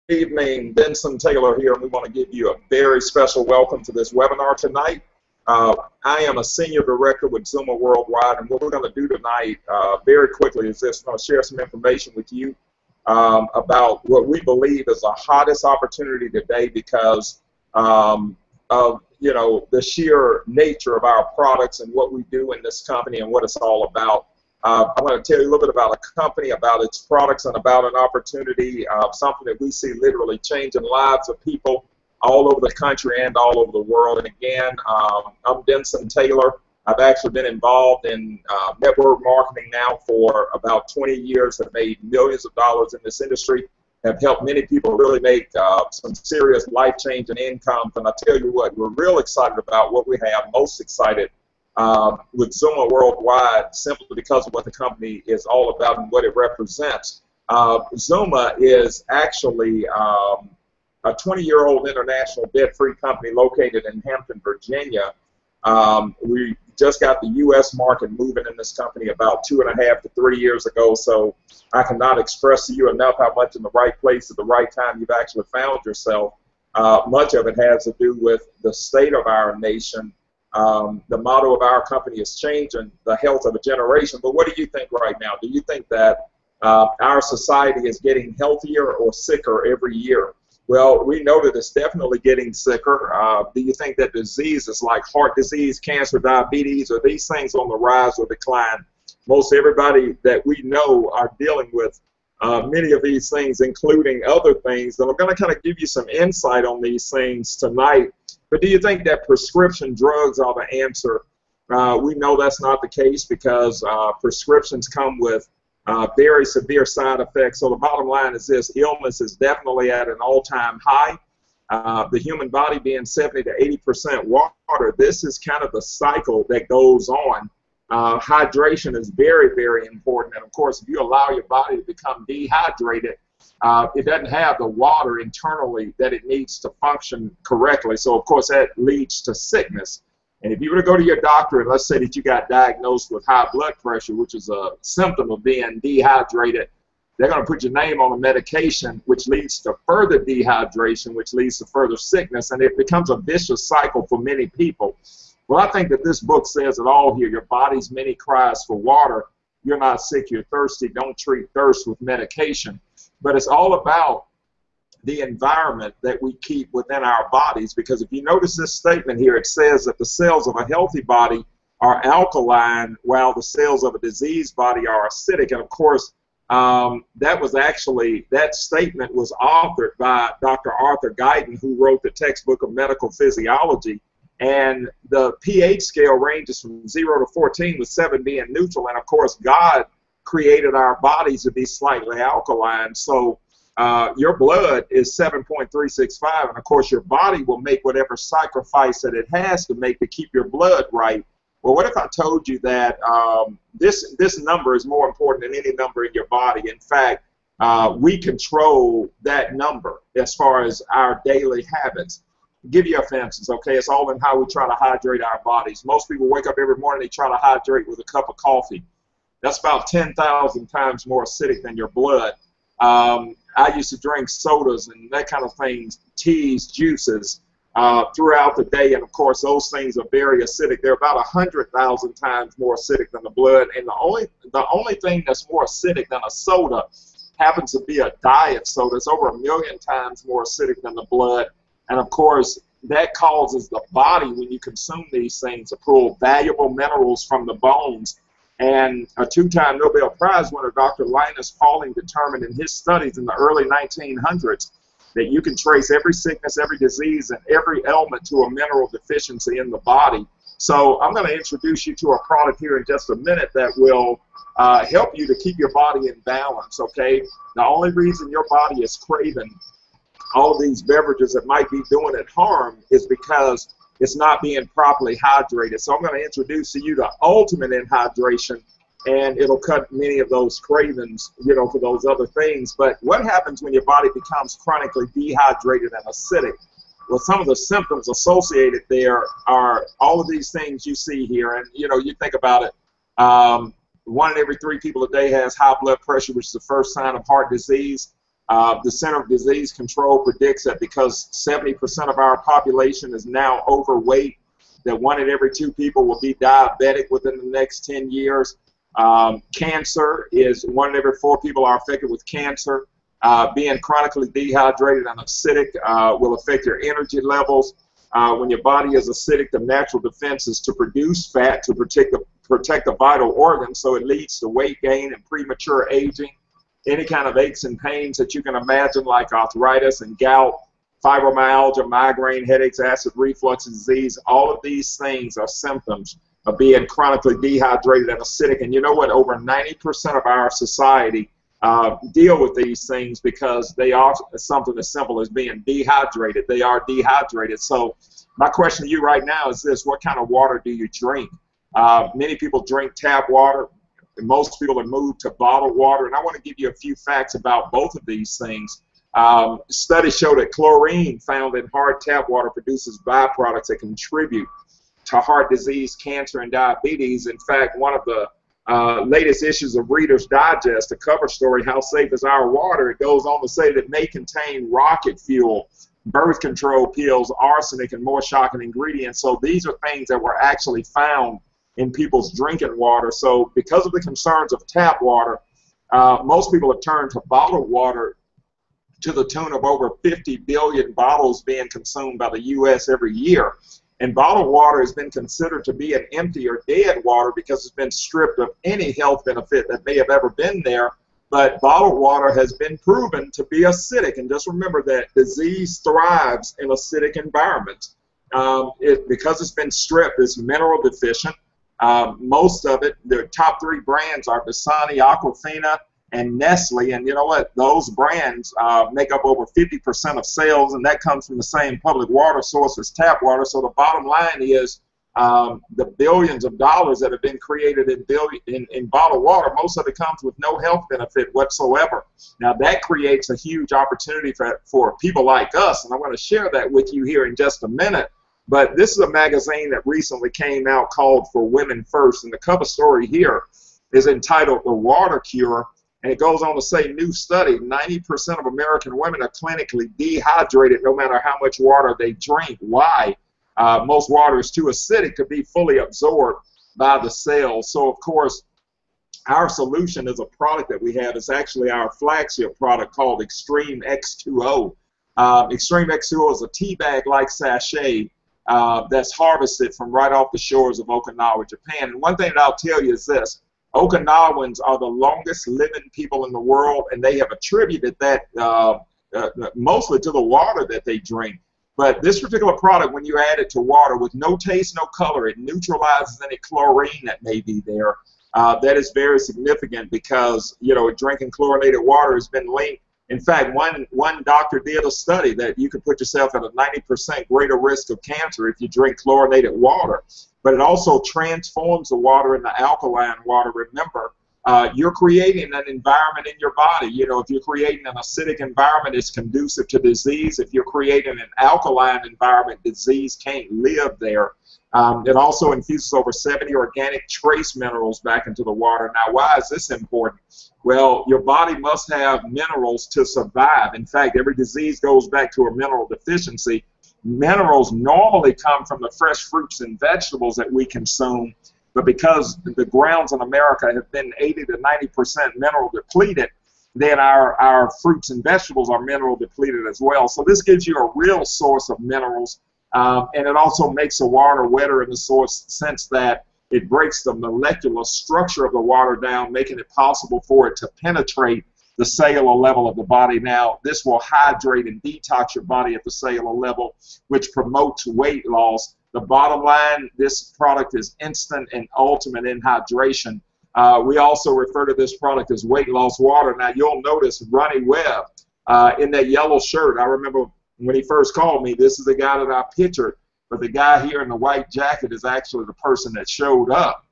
Evening, Denson Taylor here, and we want to give you a very special welcome to this webinar tonight. I am a senior director with Xooma Worldwide, and what we're going to do tonight very quickly is just going to share some information with you about what we believe is the hottest opportunity today because of the sheer nature of our products and what we do in this company and what it's all about. I want to tell you a little bit about a company, about its products, and about an opportunity, something that we see literally changing lives of people all over the country and all over the world. And again, I'm Denson Taylor. I've actually been involved in network marketing now for about 20 years, have made millions of dollars in this industry, have helped many people really make some serious life-changing incomes. And I tell you what, we're real excited about what we have, most excited with Xooma Worldwide, simply because of what the company is all about and what it represents. Xooma is actually a 20-year-old international debt-free company located in Hampton, Virginia. We just got the U.S. market moving in this company about 2.5 to 3 years ago, so I cannot express to you enough how much in the right place at the right time you've actually found yourself. Much of it has to do with the state of our nation. The motto of our company is changing the health of a generation. But what do you think right now? Do you think that our society is getting healthier or sicker every year? Well, we know that it's definitely getting sicker. Do you think that diseases like heart disease, cancer, diabetes, are these things on the rise or decline? Most everybody that we know are dealing with many of these things, including other things. And I'm going to kind of give you some insight on these things tonight. But do you think that prescription drugs are the answer? We know that's not the case because prescriptions come with very severe side effects. So the bottom line is this: illness is definitely at an all-time high. The human body being 70 to 80% water, this is kind of the cycle that goes on. Hydration is very, very important. And of course, if you allow your body to become dehydrated, it doesn't have the water internally that it needs to function correctly. So, of course, that leads to sickness. And if you were to go to your doctor and let's say that you got diagnosed with high blood pressure, which is a symptom of being dehydrated, they're going to put your name on a medication, which leads to further dehydration, which leads to further sickness, and it becomes a vicious cycle for many people. Well, I think that this book says it all here. Your body's many cries for water. You're not sick, you're thirsty. Don't treat thirst with medication. But it's all about the environment that we keep within our bodies, because if you notice this statement here, it says that the cells of a healthy body are alkaline while the cells of a diseased body are acidic. And of course, that statement was authored by Dr. Arthur Guyton, who wrote the textbook of medical physiology. And the pH scale ranges from 0 to 14, with 7 being neutral. And of course, God created our bodies to be slightly alkaline. So your blood is 7.365, and of course your body will make whatever sacrifice that it has to make to keep your blood right. Well, what if I told you that this number is more important than any number in your body? In fact, we control that number as far as our daily habits. I'll give you a for instance, okay? It's all in how we try to hydrate our bodies. Most people wake up every morning, they try to hydrate with a cup of coffee. That's about 10,000 times more acidic than your blood. I used to drink sodas and that kind of things, teas, juices, throughout the day, and of course those things are very acidic. They're about 100,000 times more acidic than the blood, and the only thing that's more acidic than a soda happens to be a diet soda. It's over 1,000,000 times more acidic than the blood, and of course that causes the body, when you consume these things, to pull valuable minerals from the bones. And a 2-time Nobel Prize winner, Dr. Linus Pauling, determined in his studies in the early 1900s that you can trace every sickness, every disease, and every ailment to a mineral deficiency in the body. So I'm going to introduce you to a product here in just a minute that will help you to keep your body in balance, okay? The only reason your body is craving all of these beverages that might be doing it harm is because it's not being properly hydrated. So I'm going to introduce to you the ultimate in hydration, and it'll cut many of those cravings, for those other things. But what happens when your body becomes chronically dehydrated and acidic? Well, some of the symptoms associated there are all of these things you see here. And, you think about it, 1 in every 3 people a day has high blood pressure, which is the first sign of heart disease. The Center of Disease Control predicts that because 70% of our population is now overweight, that 1 in every 2 people will be diabetic within the next 10 years. Cancer is 1 in every 4 people are affected with cancer. Being chronically dehydrated and acidic will affect your energy levels. When your body is acidic, the natural defense is to produce fat to protect the vital organs, so it leads to weight gain and premature aging. Any kind of aches and pains that you can imagine, like arthritis and gout, fibromyalgia, migraine, headaches, acid reflux disease, all of these things are symptoms of being chronically dehydrated and acidic. And you know what? Over 90% of our society deal with these things because they are something as simple as being dehydrated. They are dehydrated. So my question to you right now is this: what kind of water do you drink? Many people drink tap water. Most people have moved to bottled water, and I want to give you a few facts about both of these things. Studies show that chlorine found in hard tap water produces byproducts that contribute to heart disease, cancer, and diabetes. In fact, one of the latest issues of Reader's Digest, the cover story, How Safe is Our Water, it goes on to say that it may contain rocket fuel, birth control pills, arsenic, and more shocking ingredients. So these are things that were actually found in people's drinking water. So because of the concerns of tap water, most people have turned to bottled water to the tune of over 50 billion bottles being consumed by the U.S. every year. And bottled water has been considered to be an empty or dead water because it's been stripped of any health benefit that may have ever been there. But bottled water has been proven to be acidic. And just remember that disease thrives in acidic environments. Because it's been stripped, it's mineral deficient. Most of it, the top 3 brands are Dasani, Aquafina, and Nestle, and you know what? Those brands make up over 50% of sales, and that comes from the same public water source as tap water. So the bottom line is the billions of dollars that have been created in bottled water, most of it comes with no health benefit whatsoever. Now that creates a huge opportunity for people like us, and I want to share that with you here in just a minute. But this is a magazine that recently came out called For Women First, and the cover story here is entitled The Water Cure, and it goes on to say, new study, 90% of American women are clinically dehydrated no matter how much water they drink. Why? Most water is too acidic to be fully absorbed by the cells. So, of course, our solution is a product that we have. It's actually our flagship product called Extreme X2O. Extreme X2O is a tea bag-like sachet that's harvested from right off the shores of Okinawa, Japan. And one thing that I'll tell you is this: Okinawans are the longest living people in the world, and they have attributed that mostly to the water that they drink. But this particular product, when you add it to water with no taste, no color, it neutralizes any chlorine that may be there. That is very significant because, you know, drinking chlorinated water has been linked. In fact, one doctor did a study that you could put yourself at a 90% greater risk of cancer if you drink chlorinated water. But it also transforms the water into alkaline water. Remember, you're creating an environment in your body. You know, if you're creating an acidic environment, it's conducive to disease. If you're creating an alkaline environment, disease can't live there. It also infuses over 70 organic trace minerals back into the water. Now, why is this important? Well, your body must have minerals to survive. In fact, every disease goes back to a mineral deficiency. Minerals normally come from the fresh fruits and vegetables that we consume, but because the grounds in America have been 80 to 90% mineral depleted, then our fruits and vegetables are mineral depleted as well. So this gives you a real source of minerals, and it also makes the water wetter in the sense that it breaks the molecular structure of the water down, making it possible for it to penetrate the cellular level of the body. Now, this will hydrate and detox your body at the cellular level, which promotes weight loss. The bottom line, this product is instant and ultimate in hydration. We also refer to this product as weight loss water. Now, you'll notice Ronnie Webb in that yellow shirt. I remember when he first called me, this is the guy that I pictured, but the guy here in the white jacket is actually the person that showed up.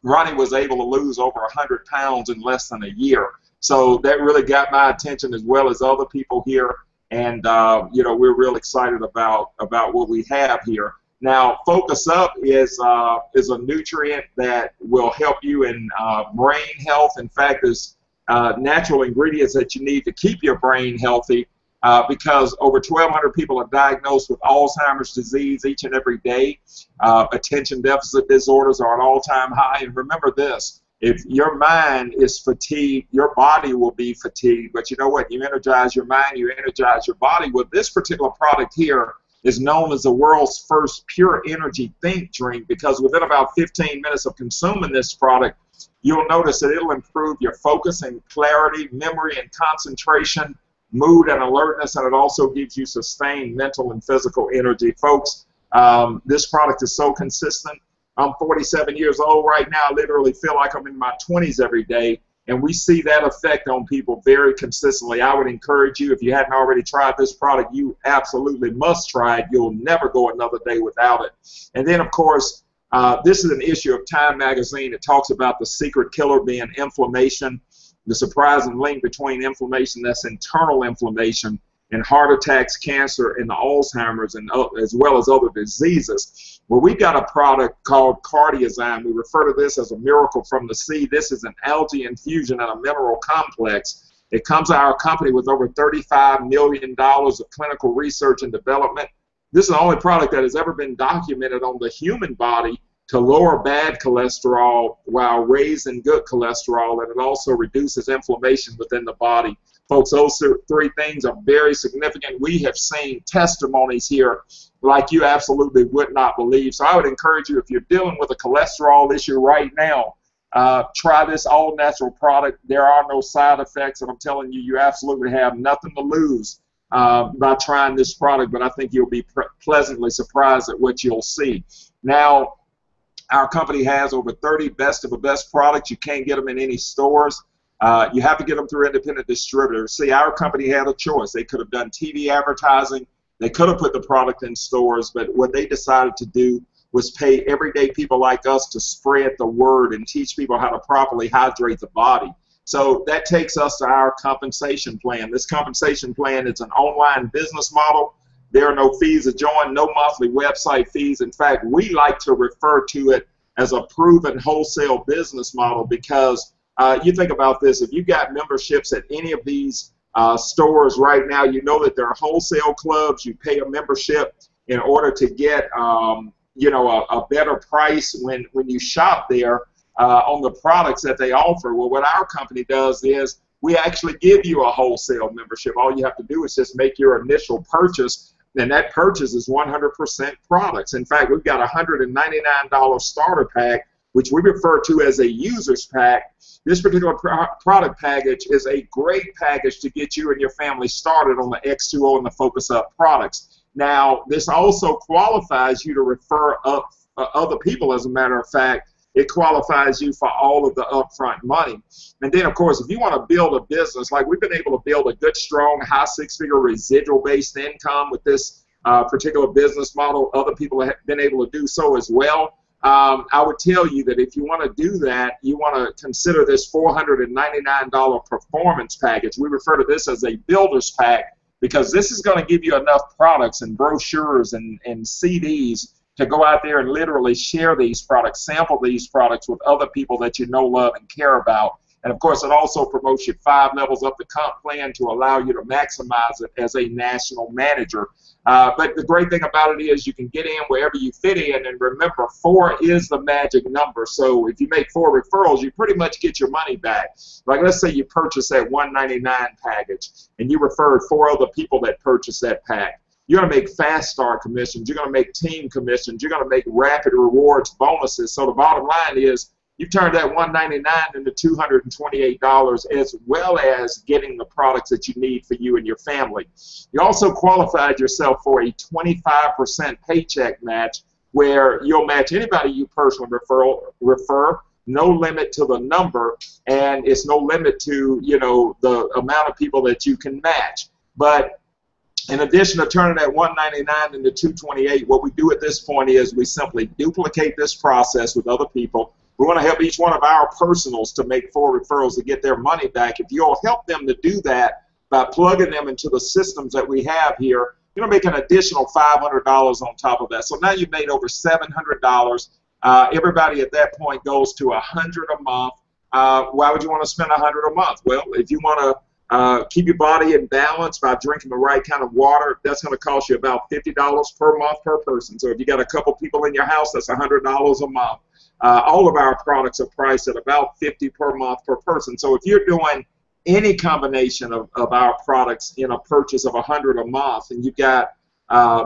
Ronnie was able to lose over 100 pounds in less than a year. So that really got my attention, as well as other people here, and you know, we're real excited about what we have here. Now, Focus Up is a nutrient that will help you in brain health. In fact, natural ingredients that you need to keep your brain healthy, because over 1,200 people are diagnosed with Alzheimer's disease each and every day. Attention deficit disorders are an all-time high. And remember this, if your mind is fatigued, your body will be fatigued. But you know what? You energize your mind, you energize your body. Well, this particular product here is known as the world's first pure energy think drink, because within about 15 minutes of consuming this product, you'll notice that it'll improve your focus and clarity, memory and concentration, mood and alertness, and it also gives you sustained mental and physical energy. Folks, this product is so consistent. I'm 47 years old right now. I literally feel like I'm in my 20s every day, and we see that effect on people very consistently. I would encourage you, if you hadn't already tried this product, you absolutely must try it. You'll never go another day without it. And then, of course, this is an issue of Time magazine. It talks about the secret killer being inflammation, the surprising link between inflammation, that's internal inflammation, and heart attacks, cancer, and the Alzheimer's, and as well as other diseases. Well, we've got a product called Cardiozyme. We refer to this as a miracle from the sea. This is an algae infusion and a mineral complex. It comes to our company with over $35 million of clinical research and development. This is the only product that has ever been documented on the human body to lower bad cholesterol while raising good cholesterol, and it also reduces inflammation within the body. Folks, those three things are very significant. We have seen testimonies here like you absolutely would not believe. So I would encourage you, if you're dealing with a cholesterol issue right now, try this all-natural product. There are no side effects, and I'm telling you, you absolutely have nothing to lose by trying this product, but I think you'll be pleasantly surprised at what you'll see. Now, our company has over 30 best of the best products. You can't get them in any stores. You have to get them through independent distributors. See, our company had a choice. They could have done TV advertising. They could have put the product in stores, but what they decided to do was pay everyday people like us to spread the word and teach people how to properly hydrate the body. So that takes us to our compensation plan. This compensation plan is an online business model. There are no fees to join, no monthly website fees. In fact, we like to refer to it as a proven wholesale business model, because you think about this, if you got memberships at any of these stores right now, you know that there are wholesale clubs. You pay a membership in order to get you know, a better price when you shop there on the products that they offer. Well, what our company does is we actually give you a wholesale membership. All you have to do is just make your initial purchase, and that purchase is 100% products. In fact, we've got a $199 starter pack, which we refer to as a user's pack. This particular product package is a great package to get you and your family started on the X2O and the Focus Up products. Now, this also qualifies you to refer up other people. As a matter of fact, it qualifies you for all of the upfront money. And then, of course, if you want to build a business, like we've been able to build a good, strong, high six-figure residual-based income with this particular business model, other people have been able to do so as well. I would tell you that if you want to do that, you want to consider this $499 performance package. We refer to this as a builder's pack, because this is going to give you enough products and brochures and CDs to go out there and literally share these products, sample these products with other people that you know, love, and care about. And of course, it also promotes you 5 levels up the comp plan to allow you to maximize it as a national manager. But the great thing about it is you can get in wherever you fit in, and remember, 4 is the magic number. So if you make 4 referrals, you pretty much get your money back. Like, let's say you purchase that $199 package, and you referred 4 other people that purchased that pack. You're going to make fast start commissions. You're going to make team commissions. You're going to make rapid rewards bonuses. So the bottom line is, you've turned that $199 into $228, as well as getting the products that you need for you and your family. You also qualified yourself for a 25% paycheck match, where you'll match anybody you personally refer, no limit to the number, and it's no limit to, you know, the amount of people that you can match. But in addition to turning that $199 into $228, what we do at this point is we simply duplicate this process with other people. We want to help each one of our personals to make 4 referrals to get their money back. If you'll help them to do that by plugging them into the systems that we have here, you're going to make an additional $500 on top of that. So now you've made over $700. Everybody at that point goes to $100 a month. why would you want to spend $100 a month? Well, if you want to keep your body in balance by drinking the right kind of water, that's going to cost you about $50 per month per person. So if you got a couple people in your house, that's $100 a month. All of our products are priced at about $50 per month per person. So if you're doing any combination of our products in a purchase of $100 a month, and you've got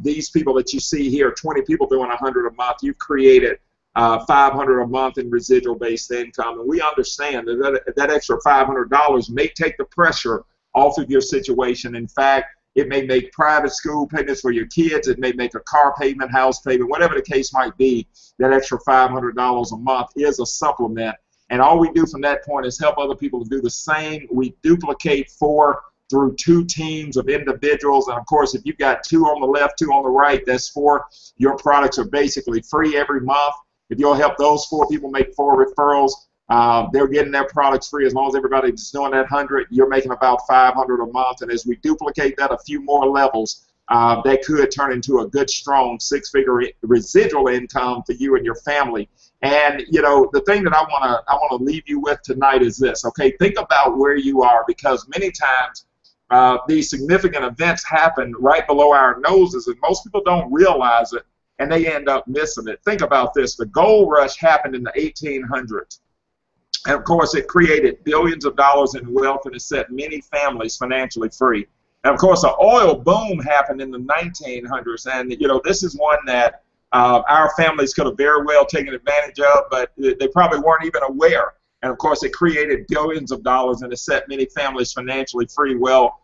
these people that you see here, 20 people doing $100 a month, you've created $500 a month in residual-based income. And we understand that extra $500 may take the pressure off of your situation. In fact, it may make private school payments for your kids. It may make a car payment, house payment, whatever the case might be. That extra $500 a month is a supplement. And all we do from that point is help other people to do the same. We duplicate through 2 teams of individuals. And of course, if you've got 2 on the left, 2 on the right, that's 4. Your products are basically free every month. If you'll help those 4 people make 4 referrals, they're getting their products free. As long as everybody's doing that 100, you're making about $500 a month. And as we duplicate that a few more levels, that could turn into a good, strong 6-figure residual income for you and your family. And you know, the thing that I want to leave you with tonight is this. Okay, think about where you are, because many times these significant events happen right below our noses, and most people don't realize it, and they end up missing it. Think about this. The gold rush happened in the 1800s. And of course, it created billions of dollars in wealth, and it set many families financially free. And of course, the oil boom happened in the 1900s, and you know, this is one that our families could have very well taken advantage of, but they probably weren't even aware. And of course, it created billions of dollars, and it set many families financially free. Well,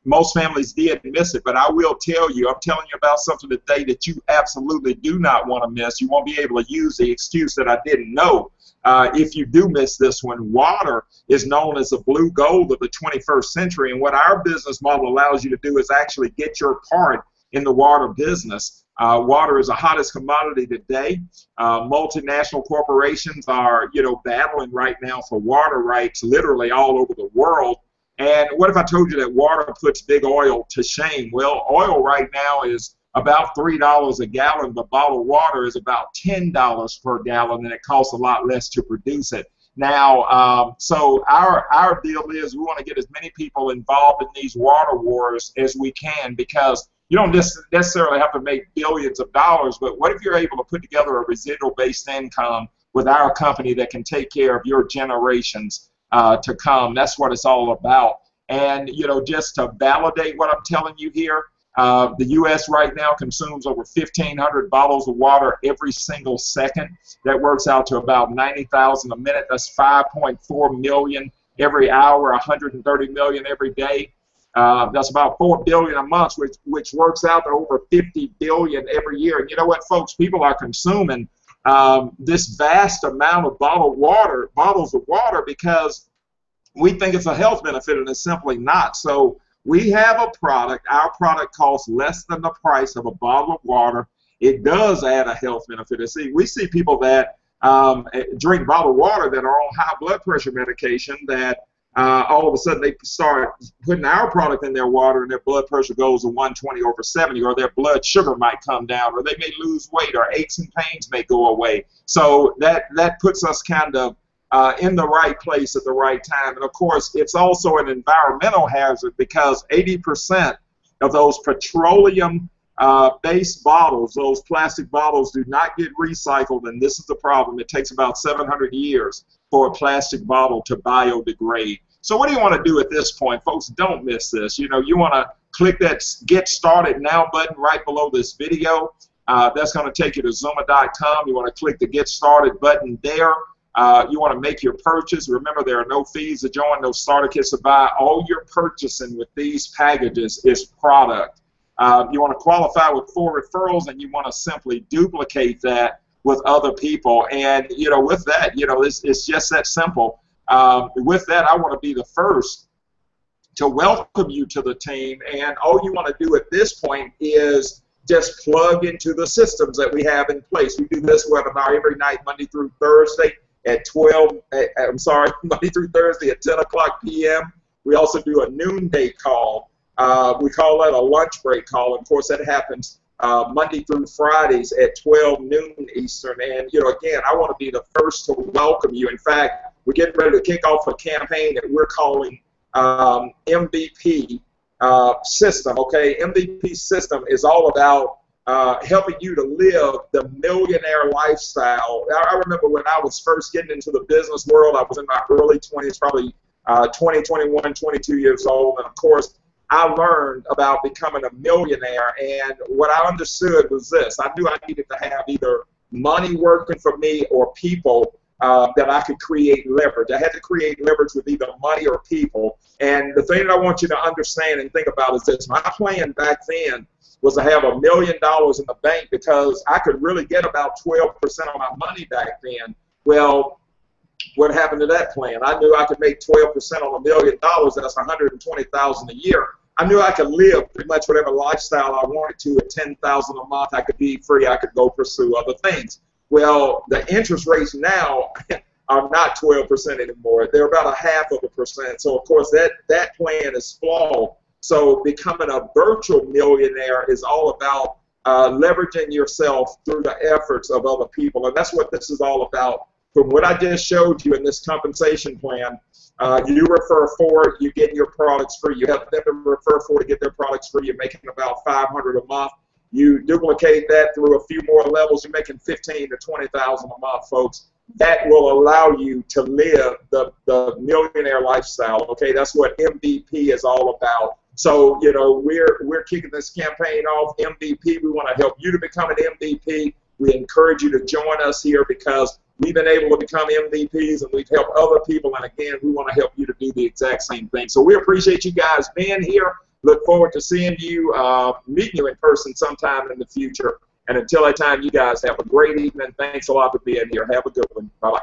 most families did miss it, but I will tell you, I'm telling you about something today that you absolutely do not want to miss. You won't be able to use the excuse that I didn't know. If you do miss this one, water is known as the blue gold of the 21st century, and what our business model allows you to do is actually get your part in the water business. Water is the hottest commodity today. Multinational corporations are, you know, battling right now for water rights literally all over the world. And what if I told you that water puts big oil to shame? Well, oil right now is about $3 a gallon, but bottled water is about $10 per gallon, and it costs a lot less to produce it. Now, so our deal is we want to get as many people involved in these water wars as we can, because you don't necessarily have to make billions of dollars, but what if you're able to put together a residual-based income with our company that can take care of your generations to come? That's what it's all about. And, you know, just to validate what I'm telling you here, the U.S. right now consumes over 1,500 bottles of water every single second. That works out to about 90,000 a minute. That's 5.4 million every hour, 130 million every day. That's about 4 billion a month, which works out to over 50 billion every year. And you know what, folks? People are consuming this vast amount of bottles of water because we think it's a health benefit, and it's simply not. So we have a product. Our product costs less than the price of a bottle of water. It does add a health benefit. And see, we see people that drink bottled water that are on high blood pressure medication that all of a sudden they start putting our product in their water, and their blood pressure goes to 120/70, or their blood sugar might come down, or they may lose weight, or aches and pains may go away. So that puts us kind of in the right place at the right time. And of course, it's also an environmental hazard, because 80% of those petroleum based bottles, those plastic bottles, do not get recycled, and this is the problem. It takes about 700 years for a plastic bottle to biodegrade. So what do you want to do at this point? Folks, don't miss this. You know, you want to click that Get Started Now button right below this video. That's going to take you to Xooma.com. You want to click the Get Started button there. You want to make your purchase. Remember, there are no fees to join, no starter kits to buy. All you're purchasing with these packages is product. You want to qualify with 4 referrals, and you want to simply duplicate that with other people. And, you know, with that, you know, it's just that simple. With that, I want to be the first to welcome you to the team. And all you want to do at this point is just plug into the systems that we have in place. We do this webinar every night, Monday through Thursday at Monday through Thursday at 10 o'clock p.m. We also do a noonday call. We call that a lunch break call. Of course, that happens Monday through Fridays at 12 noon Eastern. And, you know, again, I want to be the first to welcome you. In fact, we're getting ready to kick off a campaign that we're calling MVP System, okay? MVP System is all about helping you to live the millionaire lifestyle. I remember when I was first getting into the business world, I was in my early 20s, probably 20, 21, 22 years old, and of course, I learned about becoming a millionaire, and what I understood was this. I knew I needed to have either money working for me or people that I could create leverage. I had to create leverage with either money or people, and the thing that I want you to understand and think about is this. My plan back then was to have $1 million in the bank because I could really get about 12% of my money back then. Well, what happened to that plan? I knew I could make 12% on $1 million. That's $120,000 a year. I knew I could live pretty much whatever lifestyle I wanted to at $10,000 a month. I could be free. I could go pursue other things. Well, the interest rates now are not 12% anymore. They're about 0.5%. So, of course, that plan is flawed. So becoming a virtual millionaire is all about leveraging yourself through the efforts of other people. And that's what this is all about. From what I just showed you in this compensation plan, you refer for, you get your products free. You have them to refer for to get their products free. You're making about $500 a month. You duplicate that through a few more levels. You're making $15,000 to $20,000 a month, folks. That will allow you to live the millionaire lifestyle. Okay, that's what MVP is all about. So, you know, we're kicking this campaign off, MVP. We want to help you to become an MVP. We encourage you to join us here because we've been able to become MVPs and we've helped other people. And again, we want to help you to do the exact same thing. So we appreciate you guys being here. Look forward to seeing you, meeting you in person sometime in the future. And until that time, you guys have a great evening. Thanks a lot for being here. Have a good one. Bye-bye.